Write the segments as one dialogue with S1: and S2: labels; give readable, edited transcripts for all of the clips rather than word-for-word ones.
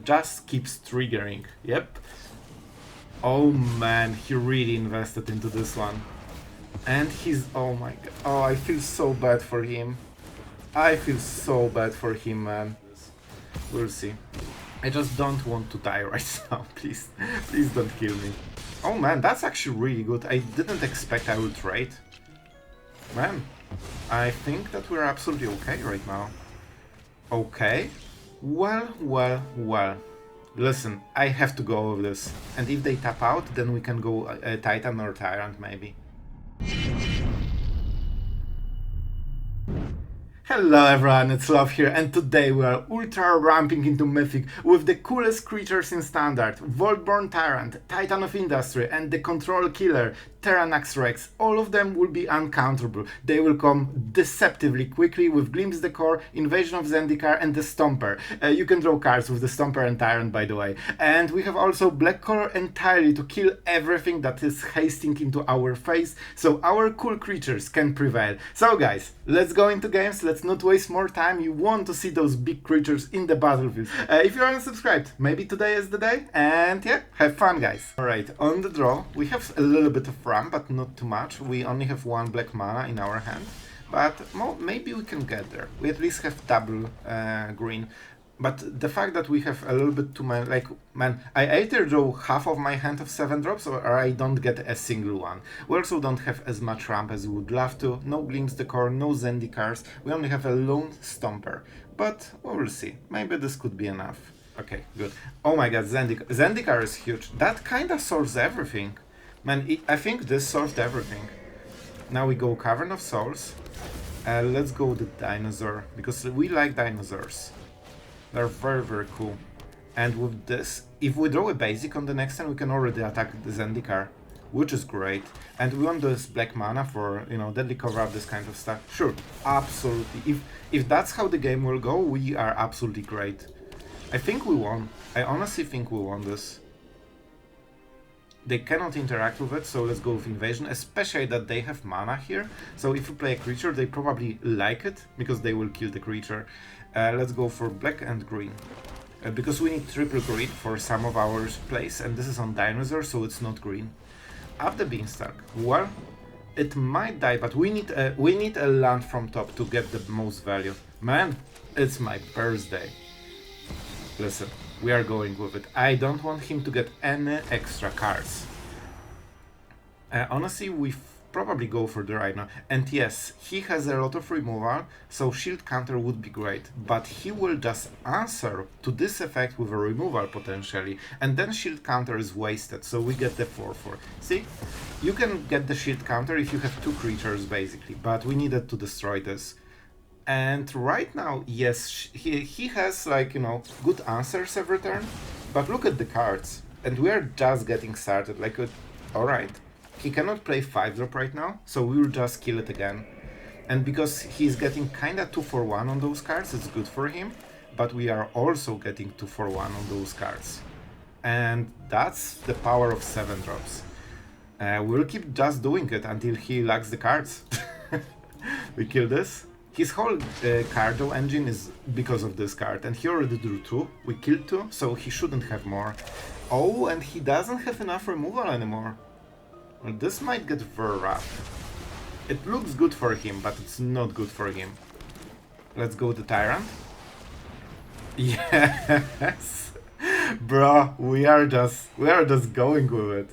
S1: just keeps triggering. Yep. Oh man, he really invested into this one. And he's... oh my god. Oh, I feel so bad for him. I feel so bad for him, man. We'll see. I just don't want to die right now, please. Please don't kill me. Oh man, that's actually really good. I didn't expect I would trade. Man, I think that we're absolutely okay right now. Okay. Well. Listen, I have to go with this. And if they tap out, then we can go Titan or Tyrant, maybe. Hello everyone, it's Sloth here, and today we are ultra ramping into Mythic with the coolest creatures in Standard: Vaultborn Tyrant, Titan of Industry, and the Control Killer, Tyrranax Rex. All of them will be uncounterable. They will come deceptively quickly with Glimpse the Core, Invasion of Zendikar, and the Stomper. You can draw cards with the Stomper and Tyrant, by the way. And we have also black color entirely to kill everything that is hasting into our face, so our cool creatures can prevail. So guys, let's go into games. Let's not waste more time. You want to see those big creatures in the battlefield. If you aren't subscribed, maybe today is the day. And yeah, have fun, guys. Alright, on the draw, we have a little bit of RAM, but not too much. We only have one black mana in our hand, but maybe we can get there. We at least have double green. But the fact that we have a little bit too many, like, man, I either draw half of my hand of 7 drops or I don't get a single one. We also don't have as much ramp as we would love to. No Glimpse the Core, no Zendikars. We only have a lone Stomper. But we'll see. Maybe this could be enough. Okay, good. Oh my god, Zendikar is huge. That kinda solves everything. Man, I think this solved everything. Now we go Cavern of Souls. Let's go the Dinosaur, because we like dinosaurs. They're very, very cool. And with this, if we draw a basic on the next turn, we can already attack the Zendikar, which is great. And we want this black mana for, you know, deadly cover up, this kind of stuff. Sure, absolutely. If that's how the game will go, we are absolutely great. I think we won. I honestly think we won this. They cannot interact with it, so let's go with Invasion, especially that they have mana here. So if you play a creature, they probably like it, because they will kill the creature. Let's go for black and green. Because we need triple green for some of our plays, and this is on Dinosaur, so it's not green. Up the Beanstalk. Well, it might die, but we need a land from top to get the most value. Man, it's my birthday. Listen, we are going with it. I don't want him to get any extra cards. Honestly, we probably go for the right now. And yes, he has a lot of removal, so shield counter would be great. But he will just answer to this effect with a removal potentially. And then shield counter is wasted, so we get the 4/4. See? You can get the shield counter if you have 2 creatures basically, but we needed to destroy this. And right now, yes, he has, like, you know, good answers every turn, but look at the cards. And we are just getting started, like, alright. He cannot play 5-drop right now, so we will just kill it again. And because he's getting kinda 2-for-1 on those cards, it's good for him, but we are also getting 2-for-1 on those cards. And that's the power of 7 drops. We'll keep just doing it until he lacks the cards. We kill this. His whole card draw engine is because of this card, and he already drew 2. We killed 2, so he shouldn't have more. Oh, and he doesn't have enough removal anymore. Well, this might get very rough. It looks good for him, but it's not good for him. Let's go to Tyrant. Yes! Bro, we are just going with it.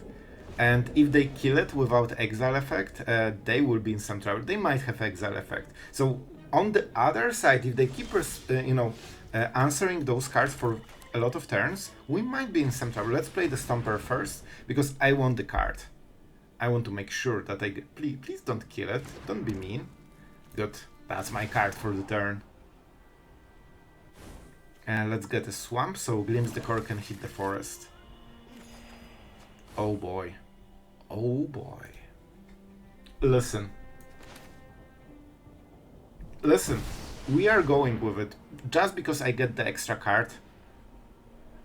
S1: And if they kill it without exile effect, they will be in some trouble. They might have exile effect. So on the other side, if they keep answering those cards for a lot of turns, we might be in some trouble. Let's play the Stomper first, because I want the card. I want to make sure that I get... Please don't kill it. Don't be mean. Good. That's my card for the turn. And let's get a Swamp, so Glimpse the Core can hit the forest. Oh boy. Oh boy. Listen. Listen. We are going with it. Just because I get the extra card.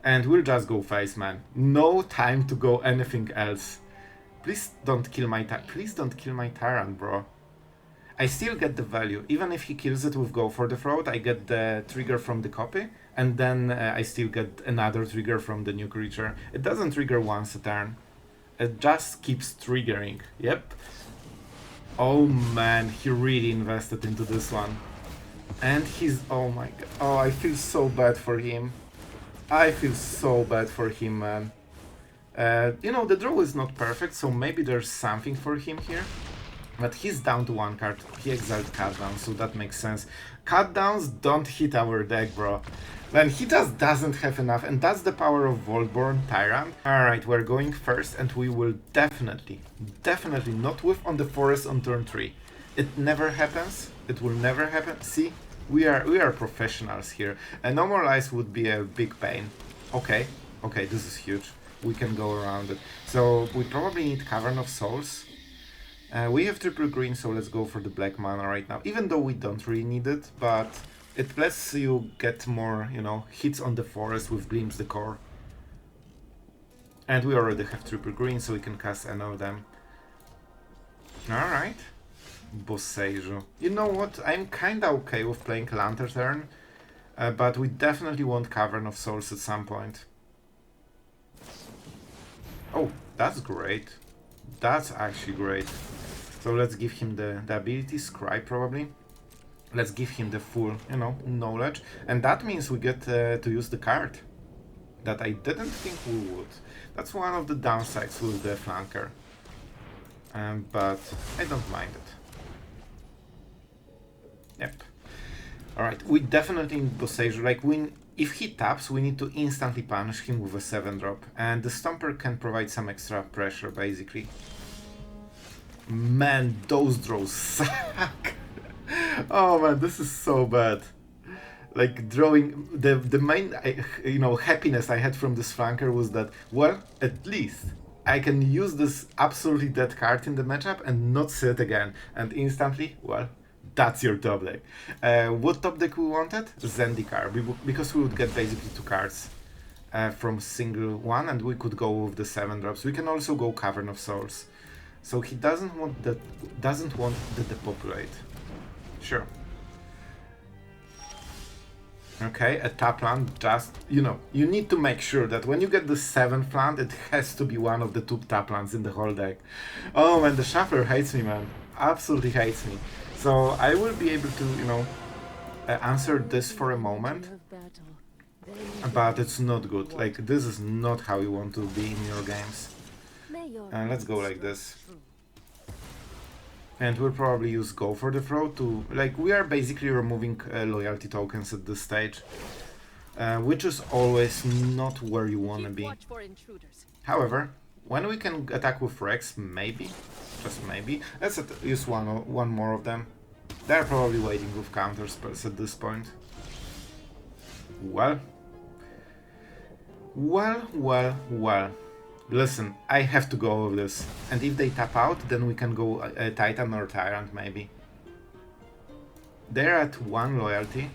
S1: And we'll just go face, man. No time to go anything else. Please don't kill my Tyrant, bro. I still get the value. Even if he kills it with Go for the Throat, I get the trigger from the copy. And then I still get another trigger from the new creature. It doesn't trigger once a turn. It just keeps triggering. Yep. Oh man, he really invested into this one. And he's... oh my god. Oh, I feel so bad for him. I feel so bad for him, man. You know, the draw is not perfect, so maybe there's something for him here. But he's down to one card. He exiled cut down, so that makes sense. Cut downs don't hit our deck, bro. Man, he just doesn't have enough, and that's the power of Vaultborn Tyrant. Alright, we're going first, and we will definitely not whiff on the forest on turn 3. It never happens. It will never happen. See? We are professionals here. A normal ice would be a big pain. Okay, this is huge. We can go around it. So we probably need Cavern of Souls. We have triple green, so let's go for the black mana right now. Even though we don't really need it, but it lets you get more, you know, hits on the forest with Gleams the Core. And we already have triple green, so we can cast any of them. Alright. Boseiju. You know what? I'm kinda okay with playing Lantern, but we definitely want Cavern of Souls at some point. Oh, that's great. That's actually great. So let's give him the ability, Scribe probably. Let's give him the full, you know, knowledge. And that means we get to use the card that I didn't think we would. That's one of the downsides with the flanker. But I don't mind it. Yep. Alright, we definitely need Boseiju. Like, if he taps, we need to instantly punish him with a 7-drop. And the Stomper can provide some extra pressure, basically. Man, those draws suck. Oh man, this is so bad. Like, drawing... The main, you know, happiness I had from this flanker was that, well, at least I can use this absolutely dead card in the matchup and not see it again. And instantly, well... that's your top deck. What top deck we wanted? Zendikar, because we would get basically 2 cards from single one, and we could go with the 7-drops. We can also go Cavern of Souls. So he doesn't want the depopulate. Sure. Okay, a tap land, just, you know, you need to make sure that when you get the 7th land, it has to be one of the 2 tap lands in the whole deck. Oh man, the Shuffler hates me, man. Absolutely hates me. So I will be able to, you know, answer this for a moment, but it's not good. Like, this is not how you want to be in your games. Let's go like this. And we'll probably use Go for the Throw to, like, we are basically removing loyalty tokens at this stage, which is always not where you want to be. However, when we can attack with Rex, maybe, just maybe, let's use one more of them. They're probably waiting with counter spells at this point. Well. Listen, I have to go with this. And if they tap out, then we can go Titan or Tyrant, maybe. They're at 1 loyalty.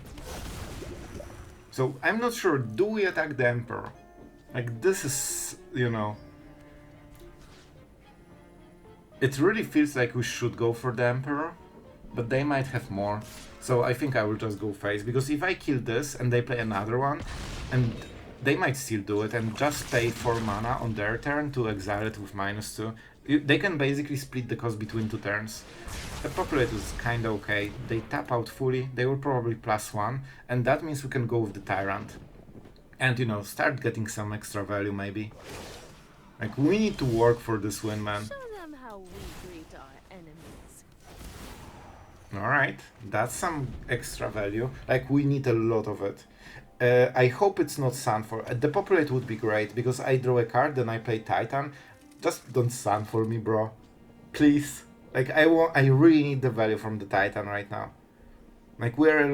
S1: So I'm not sure, do we attack the Emperor? Like, this is, you know... it really feels like we should go for the Emperor, but they might have more. So I think I will just go face, because if I kill this and they play another one, and they might still do it and just pay 4 mana on their turn to exile it with -2. They can basically split the cost between 2 turns. The populate is kinda okay. They tap out fully, they will probably +1, and that means we can go with the Tyrant. And, you know, start getting some extra value maybe. Like, we need to work for this win, man. Alright, that's some extra value. Like, we need a lot of it. I hope it's not Sunfall. The populate would be great, because I draw a card, then I play Titan. Just don't Sunfall me, bro. Please. Like, I really need the value from the Titan right now. Like, we're a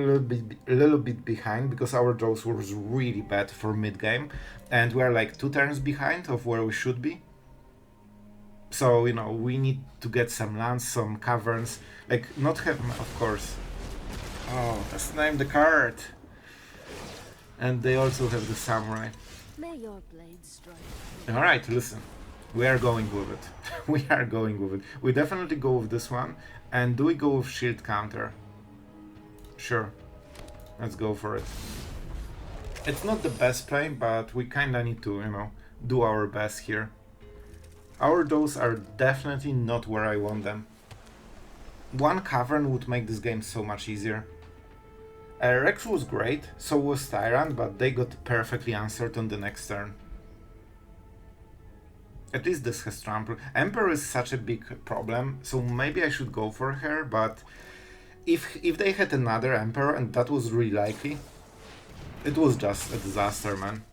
S1: little bit behind, because our draws was really bad for mid-game. And we're like 2 turns behind of where we should be. So, you know, we need to get some lands, some caverns. Like, not have, of course. Oh, let's name the card. And they also have the Samurai. Alright, listen. We are going with it. We are going with it. We definitely go with this one. And do we go with shield counter? Sure. Let's go for it. It's not the best play, but we kinda need to, you know, do our best here. Our doses are definitely not where I want them. One Cavern would make this game so much easier. Rex was great, so was Tyrant, but they got perfectly answered on the next turn. At least this has trample. Emperor is such a big problem, so maybe I should go for her, but if they had another Emperor, and that was really likely, it was just a disaster, man.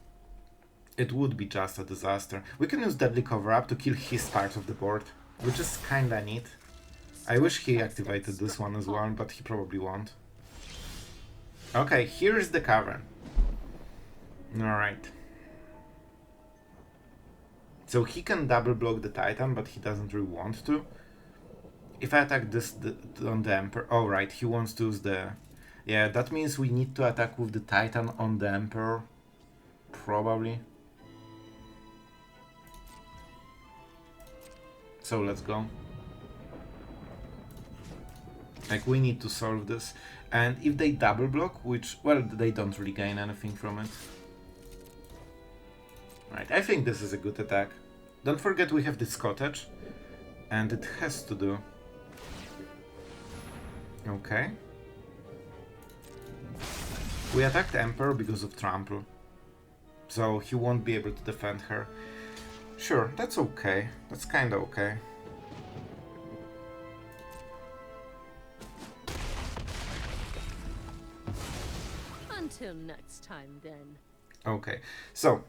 S1: It would be just a disaster. We can use Deadly Cover-Up to kill his part of the board, which is kinda neat. I wish he activated this one as well, but he probably won't. Okay, here's the Cavern. Alright. So he can double block the Titan, but he doesn't really want to. If I attack this on the Emperor... Oh, right, he wants to use the... Yeah, that means we need to attack with the Titan on the Emperor. Probably. So let's go. Like, we need to solve this. And if they double block, which, well, they don't really gain anything from it. Right, I think this is a good attack. Don't forget we have this cottage. And it has to do. Okay. We attacked Emperor because of trample. So he won't be able to defend her. Sure, that's okay. That's kinda okay.
S2: Until next time, then.
S1: Okay, so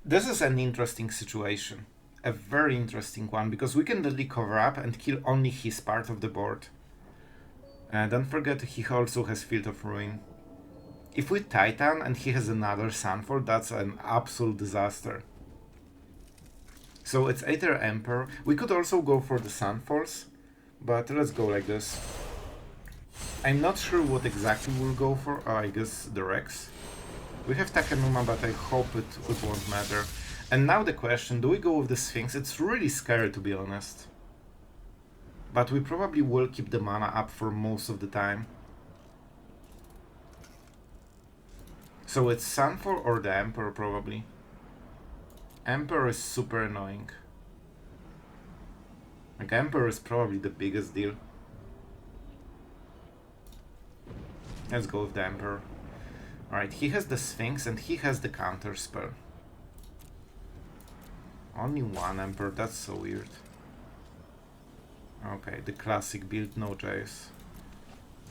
S1: this is an interesting situation. A very interesting one, because we can deadly cover up and kill only his part of the board. Don't forget he also has Field of Ruin. If we Titan and he has another Sunfall, that's an absolute disaster. So it's either Emperor. We could also go for the Sunfalls, but let's go like this. I'm not sure what exactly we'll go for. Oh, I guess the Rex. We have Takenuma, but I hope it won't matter. And now the question, do we go with the Sphinx? It's really scary, to be honest. But we probably will keep the mana up for most of the time. So it's Sunfall or the Emperor, probably. Emperor is super annoying. Like, Emperor is probably the biggest deal. Let's go with the Emperor. Alright, he has the Sphinx and he has the counter spell. Only one Emperor, that's so weird. Okay, the classic build, no Jace.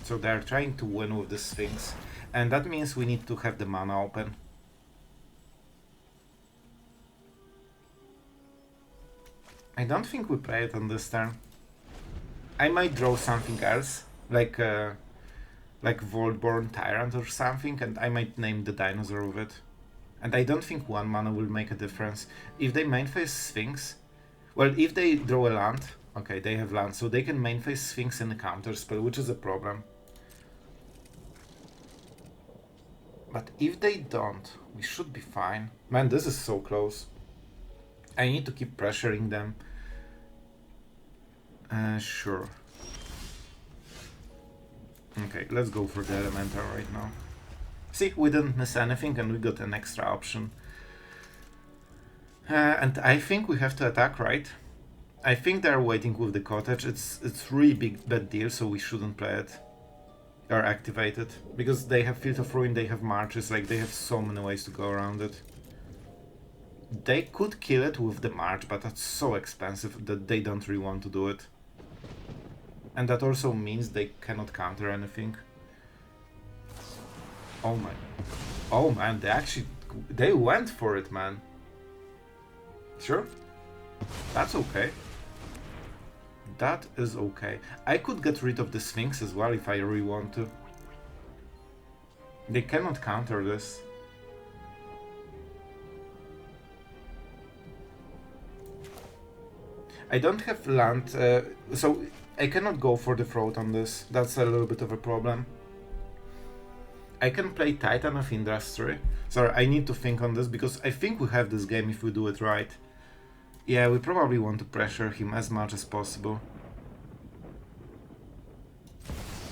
S1: So they're trying to win with the Sphinx. And that means we need to have the mana open. I don't think we play it on this turn. I might draw something else, like Vaultborn Tyrant or something, and I might name the dinosaur with it. And I don't think one mana will make a difference. If they main phase Sphinx, well, if they draw a land, okay, they have land, so they can main phase Sphinx and a counter spell, which is a problem. But if they don't, we should be fine. Man, this is so close. I need to keep pressuring them. Sure. Okay, let's go for the Elemental right now. See, we didn't miss anything and we got an extra option. And I think we have to attack, right? I think they're waiting with the cottage. It's really bad deal, so we shouldn't play it. Or activate it. Because they have Field of Ruin, they have marches, like they have so many ways to go around it. They could kill it with the march, but that's so expensive that they don't really want to do it. And that also means they cannot counter anything. Oh my... Oh man, they went for it, man. Sure. That's okay. That is okay. I could get rid of the Sphinx as well if I really want to. They cannot counter this. I don't have land, so I cannot go for the throat on this. That's a little bit of a problem. I can play Titan of Industry. Sorry, I need to think on this because I think we have this game if we do it right. Yeah, we probably want to pressure him as much as possible.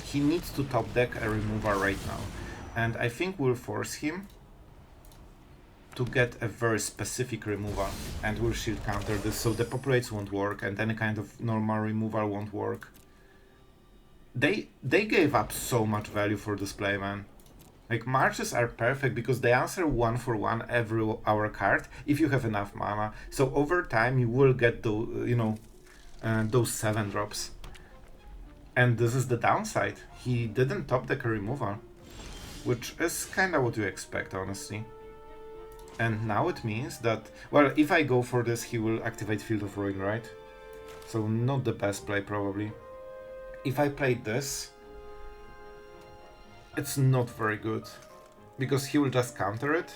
S1: He needs to top deck a removal right now. And I think we'll force him. to get a very specific removal, and we'll shield counter this, so the populates won't work, and any kind of normal removal won't work. They gave up so much value for this play, man. Like, marches are perfect because they answer 1 for 1 every hour card if you have enough mana. So over time you will get the, you know, those 7 drops. And this is the downside. He didn't top deck a removal, which is kind of what you expect, honestly. And now it means that, well, if I go for this, he will activate Field of Ruin, right? So not the best play, probably. If I played this, it's not very good, because he will just counter it.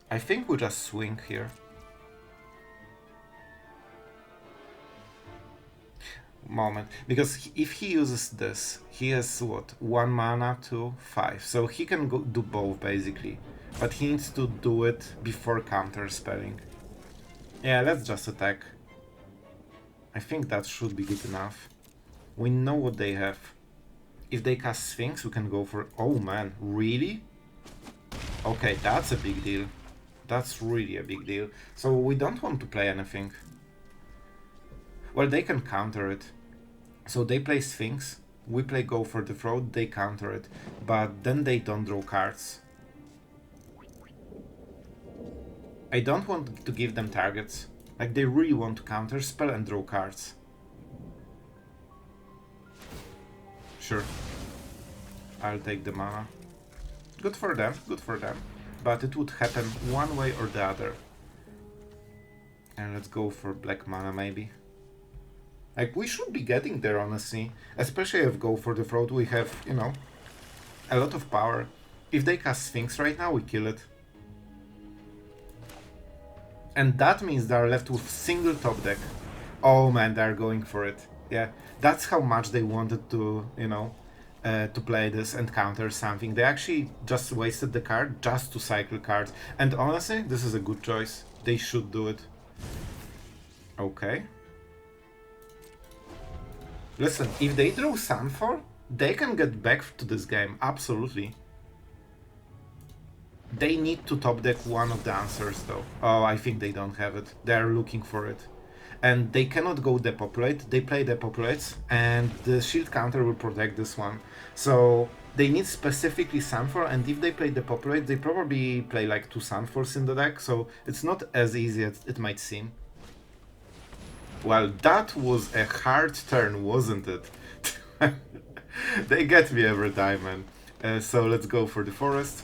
S1: I think we just swing here. Moment, because if he uses this, he has what, 1 mana to 5, so he can do both basically, but he needs to do it before counter spelling. Yeah, let's just attack. I think that should be good enough. We know what they have. If they cast Sphinx, we can go for... Oh man, really? Okay, that's a big deal. That's really a big deal. So we don't want to play anything. Well, they can counter it. So they play Sphinx, we play Go for the Throat, they counter it. But then they don't draw cards. I don't want to give them targets. Like, they really want to counter spell and draw cards. Sure. I'll take the mana. Good for them, good for them. But it would happen one way or the other. And let's go for black mana maybe. Like, we should be getting there, honestly. Especially if Go for the Throat, we have, you know, a lot of power. If they cast Sphinx right now, we kill it. And that means they're left with single top deck. Oh man, they're going for it. Yeah, that's how much they wanted to, you know, to play this and counter something. They actually just wasted the card just to cycle cards. And honestly, this is a good choice. They should do it. Okay. Listen, if they draw Sunfall, they can get back to this game, absolutely. They need to top deck one of the answers though. Oh, I think they don't have it. They're looking for it. And they cannot go depopulate, they play depopulates, and the shield counter will protect this one. So they need specifically Sunfall, and if they play depopulate, they probably play like 2 Sunfalls in the deck, so it's not as easy as it might seem. Well, that was a hard turn, wasn't it? They get me every time, man. So let's go for the forest.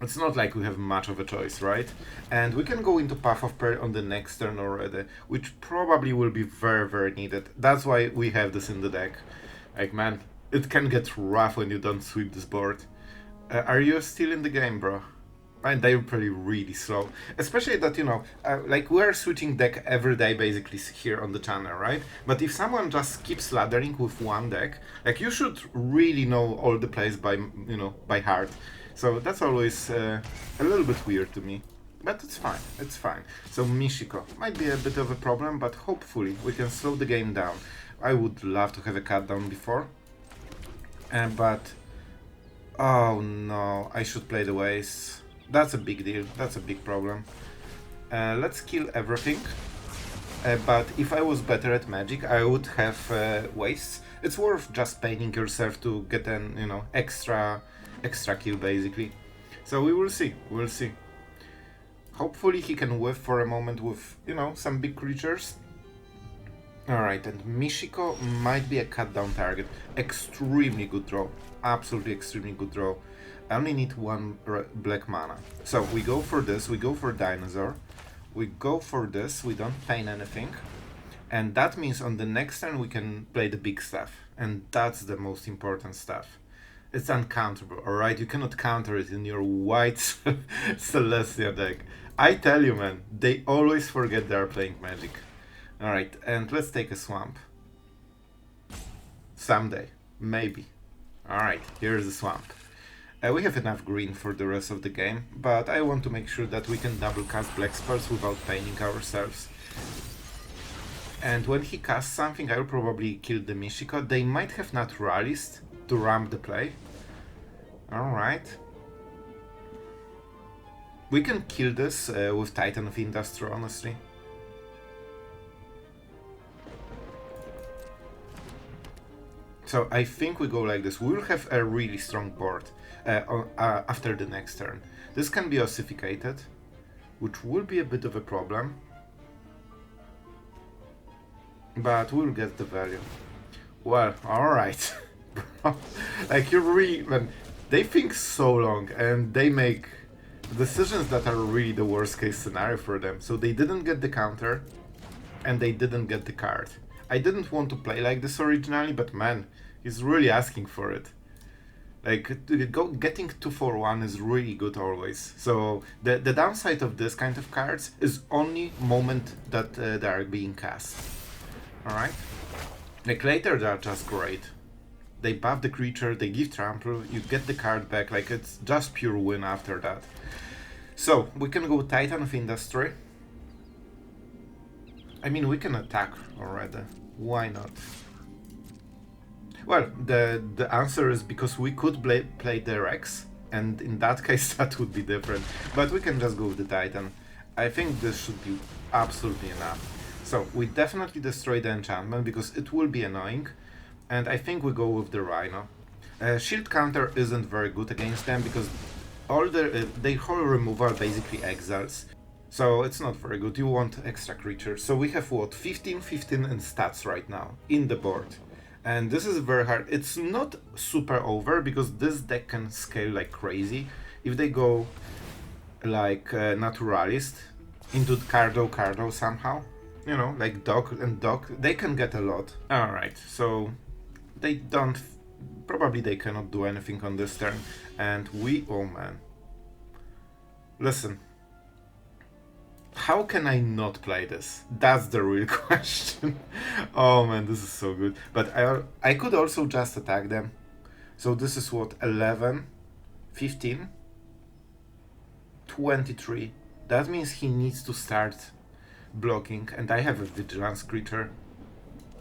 S1: It's not like we have much of a choice, right? And we can go into Path of Peril on the next turn already, which probably will be very, very needed. That's why we have this in the deck. Like, man, it can get rough when you don't sweep this board. Are you still in the game, bro? And they're pretty really slow, especially that, you know, like, we're switching deck every day basically here on the channel, right? But if someone just keeps laddering with one deck, like, you should really know all the plays by, you know, by heart. So that's always a little bit weird to me, but it's fine, it's fine. So Michiko might be a bit of a problem, but hopefully we can slow the game down. I would love to have a cut down before, but oh no, I should play the Wastes. That's a big deal, that's a big problem. Let's kill everything. But if I was better at Magic, I would have Wastes. It's worth just paying yourself to get an, you know, extra kill basically. So we will see, we'll see. Hopefully he can whiff for a moment with, you know, some big creatures. Alright, and Michiko might be a cut down target. Extremely good draw, absolutely extremely good draw. I only need 1 black mana. So we go for this, we go for Dinosaur, we go for this, we don't pain anything. And that means on the next turn we can play the big stuff. And that's the most important stuff. It's uncounterable, alright? You cannot counter it in your white Celestia deck. I tell you, man, they always forget they are playing Magic. Alright, and let's take a swamp. Someday, maybe. Alright, here's the swamp. We have enough green for the rest of the game, but I want to make sure that we can double cast black spells without paining ourselves. And when he casts something, I'll probably kill the Michiko. They might have Naturalist to ramp the play. Alright. We can kill this with Titan of Industry, honestly. So I think we go like this. We will have a really strong board after the next turn. This can be ossificated, which will be a bit of a problem. But we'll get the value. Well, alright. Like, you really... Man, they think so long and they make decisions that are really the worst case scenario for them. So they didn't get the counter and they didn't get the card. I didn't want to play like this originally, but man, he's really asking for it. Like, getting 2-4-1 is really good always. So the downside of this kind of cards is only moment that they are being cast. Alright? Like, later they are just great. They buff the creature, they give trample, you get the card back, like, it's just pure win after that. So, we can go Titan of Industry. I mean, we can attack already. Why not? Well, the answer is because we could play the Rex, and in that case that would be different. But we can just go with the Titan. I think this should be absolutely enough. So, we definitely destroy the enchantment because it will be annoying. And I think we go with the Rhino. Shield counter isn't very good against them because all their whole removal basically exiles. So it's not very good, you want extra creatures. So we have what, 15 in stats right now, in the board. And this is very hard. It's not super over, because this deck can scale like crazy. If they go like Naturalist, into Cardo somehow, you know, like Dog and Dog, they can get a lot. Alright, so they don't, probably they cannot do anything on this turn. And we, oh man. Listen. How can I not play this? That's the real question. Oh man, this is so good. But I could also just attack them. So this is what, 11, 15, 23. That means he needs to start blocking, and I have a Vigilance creature.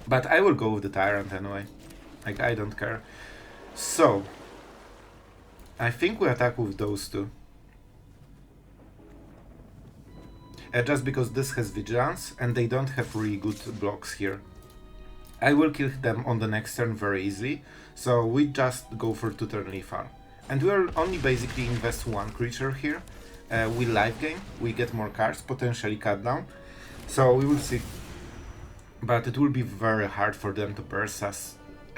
S1: But I will go with the Tyrant anyway. Like, I don't care. So, I think we attack with those two. Just because this has Vigilance and they don't have really good blocks here. I will kill them on the next turn very easily, so we just go for 2-turn lethal. And we will only basically invest one creature here. We life gain, we get more cards, potentially cut down. So we will see. But it will be very hard for them to burst us.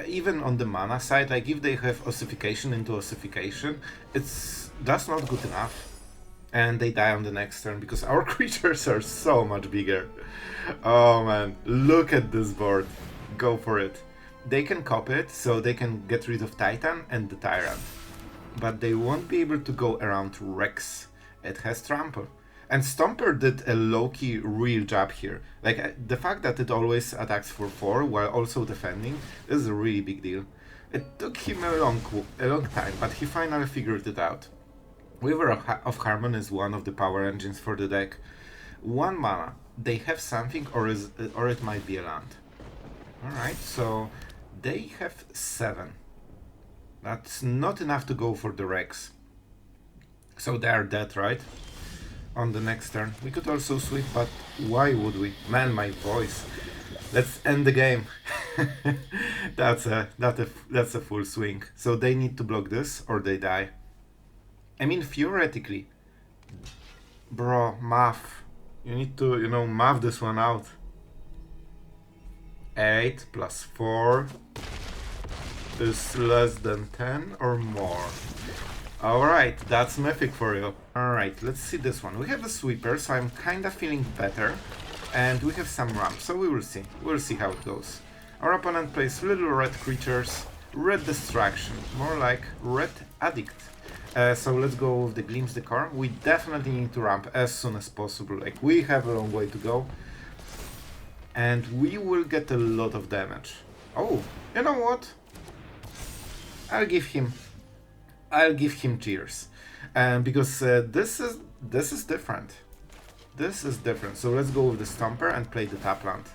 S1: Even on the mana side, like if they have ossification into ossification, it's just not good enough. And they die on the next turn because our creatures are so much bigger. Oh man, look at this board. Go for it. They can copy it, so they can get rid of Titan and the Tyrant. But they won't be able to go around Rex. It has trample. And Stomper did a low-key real job here. Like, the fact that it always attacks for 4 while also defending is a really big deal. It took him a long time, but he finally figured it out. Weaver of Harmon is one of the power engines for the deck. 1 mana. They have something, or it might be a land. Alright, so they have 7. That's not enough to go for the Rex. So they are dead, right? On the next turn. We could also sweep, but why would we? Man, my voice. Let's end the game. That's a full swing. So they need to block this, or they die. I mean, theoretically, bro, math. You need to, you know, math this one out. 8 plus 4 is less than 10 or more. Alright, that's Mythic for you. Alright, let's see this one. We have a sweeper, so I'm kinda feeling better. And we have some ramps, so we will see. We'll see how it goes. Our opponent plays little red creatures. Red Distraction, more like Red Addict. So let's go with the Glimpse Decor. We definitely need to ramp as soon as possible. Like, we have a long way to go. And we will get a lot of damage. Oh, you know what? I'll give him cheers. Because this is different. This is different. So let's go with the Stomper and play the Tapland.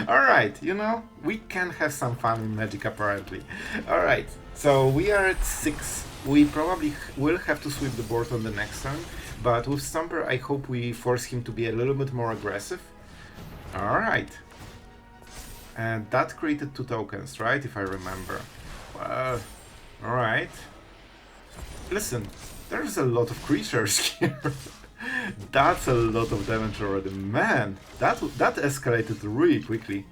S1: Alright, you know, we can have some fun in Magic apparently. Alright, so we are at 6. We probably will have to sweep the board on the next turn, but with Stomper I hope we force him to be a little bit more aggressive. Alright. And that created 2 tokens, right, if I remember. Well, alright. Listen, there's a lot of creatures here. That's a lot of damage already. Man, that escalated really quickly.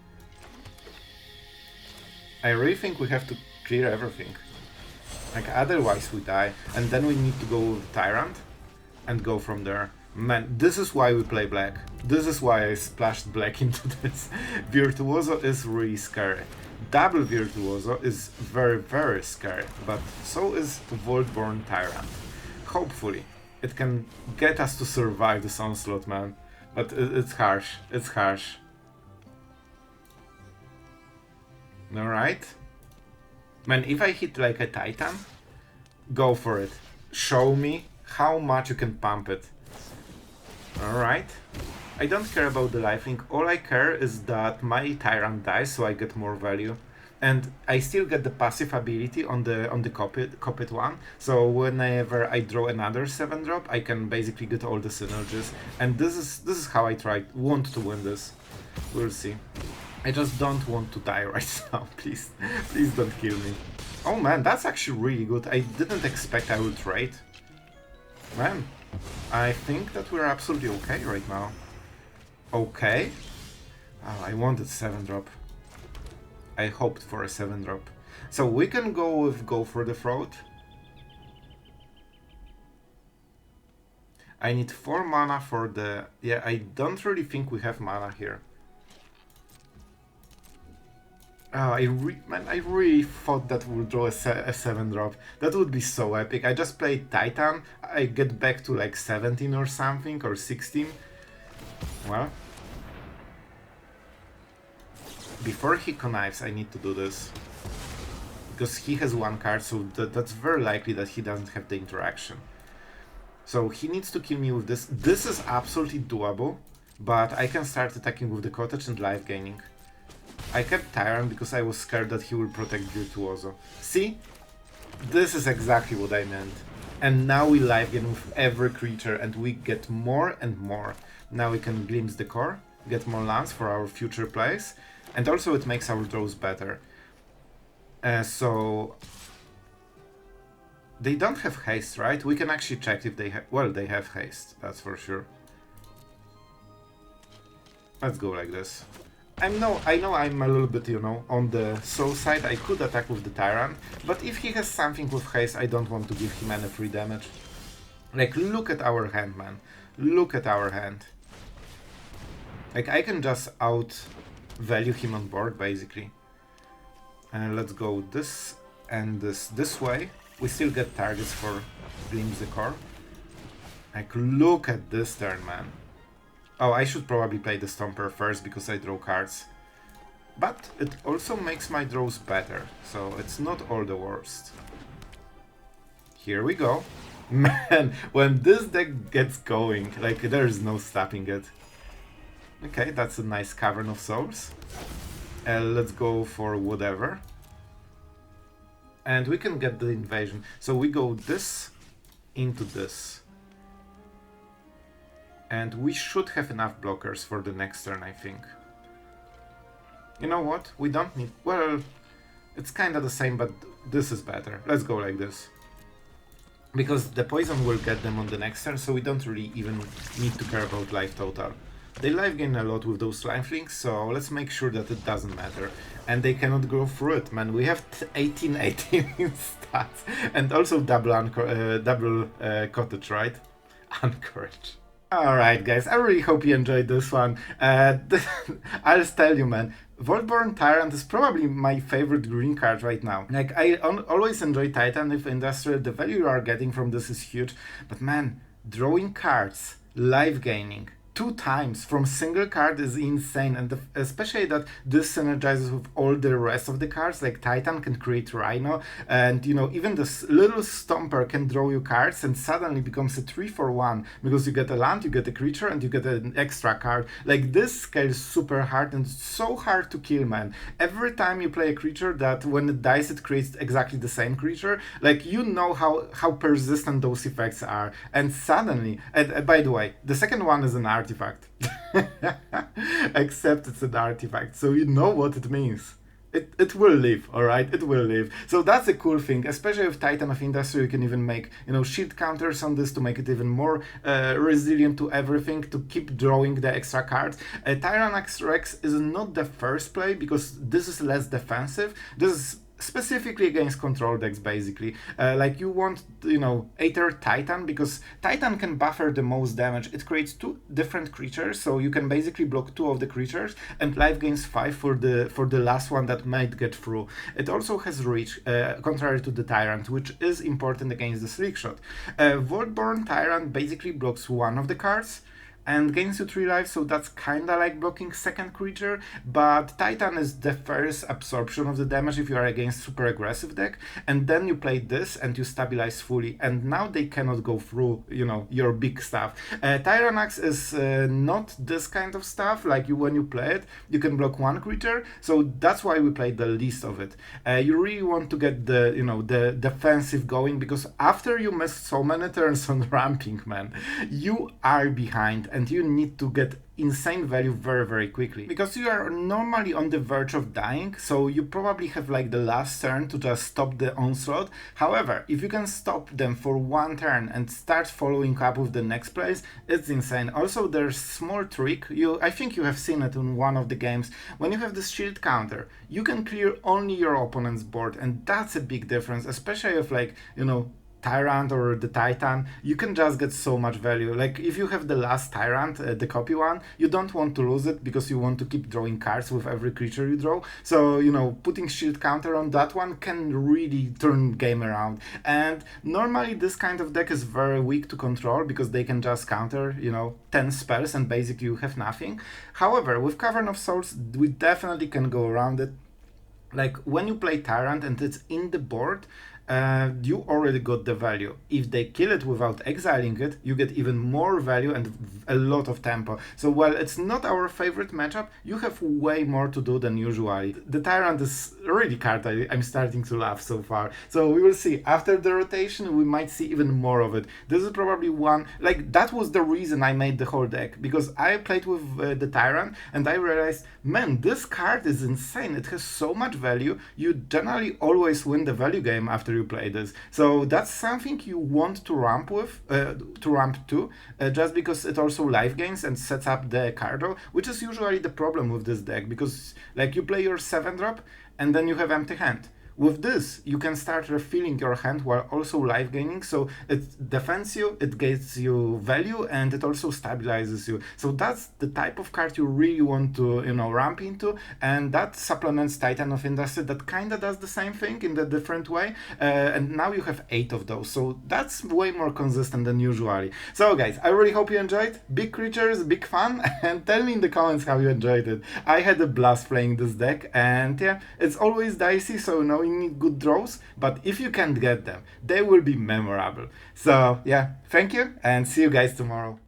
S1: I really think we have to clear everything. Like, otherwise we die. And then we need to go with Tyrant and go from there. Man, this is why we play black. This is why I splashed black into this. Virtuoso is really scary. Double Virtuoso is very, very scary. But so is Vaultborn Tyrant. Hopefully, it can get us to survive this onslaught, man. But it's harsh. It's harsh. Alright. Man, if I hit like a Titan, go for it. Show me how much you can pump it. Alright. I don't care about the lifelink. All I care is that my Tyrant dies so I get more value. And I still get the passive ability on the copied one. So whenever I draw another 7-drop, I can basically get all the synergies. And this is how I want to win this. We'll see. I just don't want to die right now, please. Please don't kill me. Oh man, that's actually really good. I didn't expect I would trade. Man, I think that we're absolutely okay right now. Okay? Oh, I wanted 7-drop. I hoped for a 7-drop. So we can go for the Throat. I need 4 mana for the... Yeah, I don't really think we have mana here. Oh, I really thought that we'll draw a 7-drop. That would be so epic. I just played Titan. I get back to like 17 or something, or 16. Well. Before he connives, I need to do this. Because he has 1 card, so that's very likely that he doesn't have the interaction. So he needs to kill me with this. This is absolutely doable, but I can start attacking with the Cottage and life gaining. I kept Tyrant because I was scared that he will protect Virtuoso. See? This is exactly what I meant. And now we life gain with every creature and we get more and more. Now we can glimpse the core, get more lands for our future plays, and also it makes our draws better. So... They don't have haste, right? We can actually check if they have... Well, they have haste, that's for sure. Let's go like this. I know I'm a little bit, you know, on the slow side. I could attack with the Tyrant, but if he has something with haste, I don't want to give him any free damage. Like, look at our hand, man. Look at our hand. Like, I can just out-value him on board, basically. And let's go this and this way. We still get targets for Glimpse the Core. Like, look at this turn, man. Oh, I should probably play the Stomper first because I draw cards. But it also makes my draws better, so it's not all the worst. Here we go. Man, when this deck gets going, like, there is no stopping it. Okay, that's a nice Cavern of Souls. Let's go for whatever. And we can get the invasion. So we go this into this. And we should have enough blockers for the next turn, I think. You know what? We don't need... Well, it's kind of the same, but this is better. Let's go like this. Because the poison will get them on the next turn, so we don't really even need to care about life total. They life gain a lot with those lifelinks, so let's make sure that it doesn't matter. And they cannot go through it, man. We have 18-18 in stats. And also double Cottage, right? Uncourage. Alright guys, I really hope you enjoyed this one. I'll tell you, man, Vaultborn Tyrant is probably my favorite green card right now. Like, I always enjoy Titan if Industrial. The value you are getting from this is huge. But man, drawing cards, life gaining, 2 times from single card is insane, and especially that this synergizes with all the rest of the cards. Like Titan can create Rhino, and you know, even this little Stomper can draw you cards and suddenly becomes a 3-for-1 because you get a land, you get a creature, and you get an extra card. Like this scales super hard and so hard to kill, man. Every time you play a creature that when it dies it creates exactly the same creature, like you know how persistent those effects are, and suddenly, and by the way, the second one is an artifact. Except it's an artifact, so you know what it means. It will live, alright? It will live. So that's a cool thing, especially with Titan of Industry. You can even make, you know, shield counters on this to make it even more resilient to everything, to keep drawing the extra cards. Tyrranax Rex is not the first play because this is less defensive. This is specifically against control decks, basically. Like you want, you know, Aether Titan, because Titan can buffer the most damage. It creates 2 different creatures, so you can basically block 2 of the creatures, and life gains 5 for the last one that might get through. It also has reach, contrary to the Tyrant, which is important against the Slickshot. Vaultborn Tyrant basically blocks 1 of the cards and gains you 3 lives, so that's kinda like blocking second creature, but Titan is the first absorption of the damage if you are against super aggressive deck, and then you play this and you stabilize fully, and now they cannot go through, you know, your big stuff. Tyrranax is not this kind of stuff, like when you play it, you can block 1 creature, so that's why we played the least of it. You really want to get the, you know, the defensive going, because after you miss so many turns on ramping, man, you are behind, and you need to get insane value very, very quickly, because you are normally on the verge of dying, so you probably have like the last turn to just stop the onslaught. However, if you can stop them for 1 turn and start following up with the next plays, it's insane. Also, there's small trick, I think you have seen it in one of the games. When you have this shield counter, you can clear only your opponent's board, and that's a big difference, especially if, like, you know, Tyrant or the Titan, you can just get so much value. Like if you have the last Tyrant, the copy one, you don't want to lose it because you want to keep drawing cards with every creature you draw. So, you know, putting shield counter on that one can really turn game around. And normally this kind of deck is very weak to control because they can just counter, you know, 10 spells and basically you have nothing. However, with Cavern of Souls, we definitely can go around it. Like when you play Tyrant and it's in the board, you already got the value. If they kill it without exiling it, you get even more value and a lot of tempo. So while it's not our favorite matchup, you have way more to do than usually. The Tyrant is really card I'm starting to laugh so far. So we will see. After the rotation, we might see even more of it. This is probably one, like that was the reason I made the whole deck, because I played with the Tyrant and I realized, man, this card is insane. It has so much value. You generally always win the value game after you play this. So that's something you want to ramp with, just because it also life gains and sets up the card draw, which is usually the problem with this deck, because like you play your 7-drop and then you have empty hand. With this, you can start refilling your hand while also life gaining, so it defends you, it gets you value, and it also stabilizes you. So that's the type of card you really want to, you know, ramp into, and that supplements Titan of Industry that kinda does the same thing in a different way, and now you have 8 of those, so that's way more consistent than usually. So guys, I really hope you enjoyed. Big creatures, big fun, and tell me in the comments how you enjoyed it. I had a blast playing this deck, and yeah, it's always dicey, so you know, you need good draws, but if you can't get them, they will be memorable. So yeah, thank you and see you guys tomorrow.